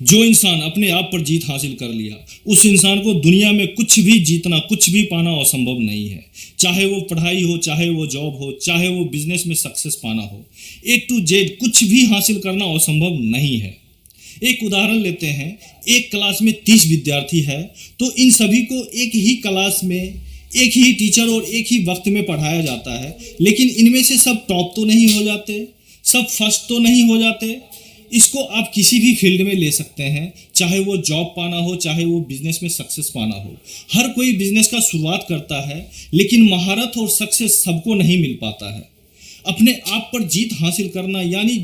जो इंसान अपने आप पर जीत हासिल कर लिया, उस इंसान को दुनिया में कुछ भी जीतना, कुछ भी पाना असंभव नहीं है। चाहे वो पढ़ाई हो, चाहे वो जॉब हो, चाहे वो बिजनेस में सक्सेस पाना हो, ए टू जेड कुछ भी हासिल करना असंभव नहीं है। एक उदाहरण लेते हैं, एक क्लास में 30 विद्यार्थी है, तो इन सभी को एक ही क्लास में एक ही टीचर और एक ही वक्त में पढ़ाया जाता है, लेकिन इनमें से सब टॉप तो नहीं हो जाते, सब फर्स्ट तो नहीं हो जाते। इसको आप किसी भी फील्ड में ले सकते हैं, चाहे वो जॉब पाना हो, चाहे वो बिजनेस में सक्सेस पाना हो। हर कोई बिजनेस का शुरुआत करता है, लेकिन महारत और सक्सेस सबको नहीं मिल पाता है। अपने आप पर जीत हासिल करना यानी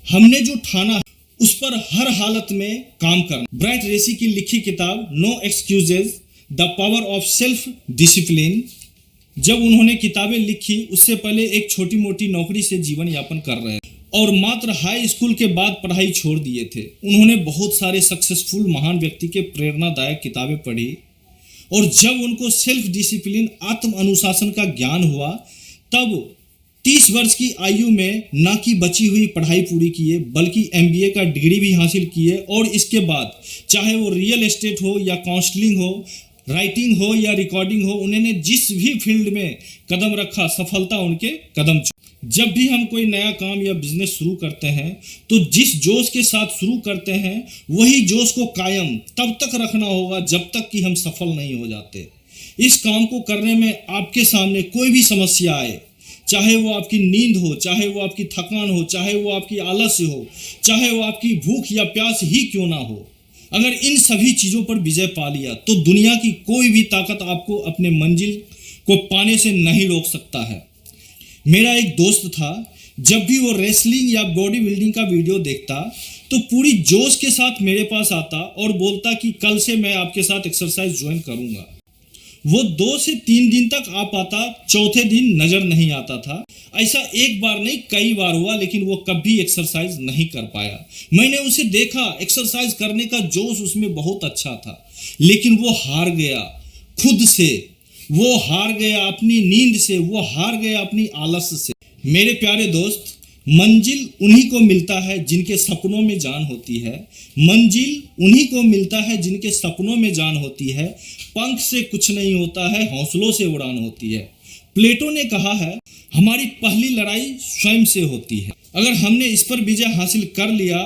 हमने जो ठाना उस पर हर हालत में काम करना। ब्राइट रेसी की लिखी किताब no excuses the power of self discipline, जब उन्होंने किताबें लिखी उससे पहले एक छोटी मोटी नौकरी से जीवन यापन कर रहे और मात्र हाई स्कूल के बाद पढ़ाई छोड़ दिए थे। उन्होंने बहुत सारे सक्सेसफुल महान व्यक्ति के प्रेरणादायक किताबें पढ़ी और जब उनको सेल्फ डिसिप्लिन, आत्म अनुशासन का ज्ञान हुआ, तब 30 वर्ष की आयु में ना कि बची हुई पढ़ाई पूरी किए, बल्कि MBA का डिग्री भी हासिल किए। और इसके बाद चाहे वो रियल एस्टेट हो या काउंसलिंग हो, राइटिंग हो या रिकॉर्डिंग हो, उन्होंने जिस भी फील्ड में कदम रखा, सफलता उनके कदम चूमी। जब भी हम कोई नया काम या बिजनेस शुरू करते हैं, तो जिस जोश के साथ शुरू करते हैं, वही जोश को कायम तब तक रखना होगा जब तक कि हम सफल नहीं हो जाते। इस काम को करने में आपके सामने कोई भी समस्या आए, चाहे वो आपकी नींद हो, चाहे वो आपकी थकान हो, चाहे वो आपकी आलस्य हो, चाहे वो आपकी भूख या प्यास ही क्यों ना हो, अगर इन सभी चीज़ों पर विजय पा लिया तो दुनिया की कोई भी ताकत आपको अपने मंजिल को पाने से नहीं रोक सकता है। मेरा एक दोस्त था, जब भी वो रेसलिंग या बॉडी बिल्डिंग का वीडियो देखता तो पूरी जोश के साथ मेरे पास आता और बोलता कि कल से मैं आपके साथ एक्सरसाइज ज्वाइन करूंगा। वो 2 से 3 दिन तक आ पाता, चौथे दिन नजर नहीं आता था। ऐसा एक बार नहीं, कई बार हुआ, लेकिन वो कभी एक्सरसाइज नहीं कर पाया। मैंने उसे देखा, एक्सरसाइज करने का जोश उसमें बहुत अच्छा था, लेकिन वो हार गया खुद से, वो हार गया अपनी नींद से, वो हार गया अपनी आलस्य से। मेरे प्यारे दोस्त, मंजिल उन्हीं को मिलता है जिनके सपनों में जान होती है। मंजिल उन्हीं को मिलता है जिनके सपनों में जान होती है। पंख से कुछ नहीं होता है, हौसलों से उड़ान होती है। प्लेटो ने कहा है, हमारी पहली लड़ाई स्वयं से होती है। अगर हमने इस पर विजय हासिल कर लिया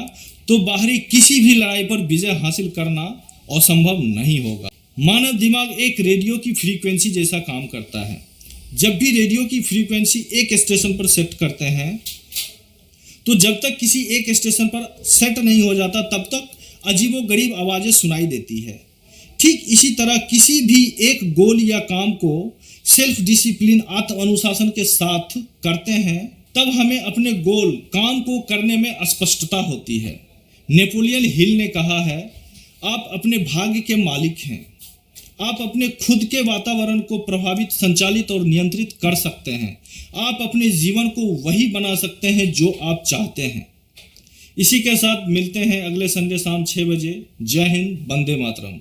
तो बाहरी किसी भी लड़ाई पर विजय हासिल करना असंभव नहीं होगा। मानव दिमाग एक रेडियो की फ्रीक्वेंसी जैसा काम करता है। जब भी रेडियो की फ्रीक्वेंसी एक स्टेशन पर सेट करते हैं, तो जब तक किसी एक स्टेशन पर सेट नहीं हो जाता, तब तक अजीबोगरीब आवाज़ें सुनाई देती है। ठीक इसी तरह किसी भी एक गोल या काम को सेल्फ डिसिप्लिन, आत्म अनुशासन के साथ करते हैं, तब हमें अपने गोल, काम को करने में स्पष्टता होती है। नेपोलियन हिल ने कहा है, आप अपने भाग्य के मालिक हैं। आप अपने खुद के वातावरण को प्रभावित, संचालित और नियंत्रित कर सकते हैं। आप अपने जीवन को वही बना सकते हैं जो आप चाहते हैं। इसी के साथ मिलते हैं अगले संडे शाम 6 बजे। जय हिंद, वंदे मातरम।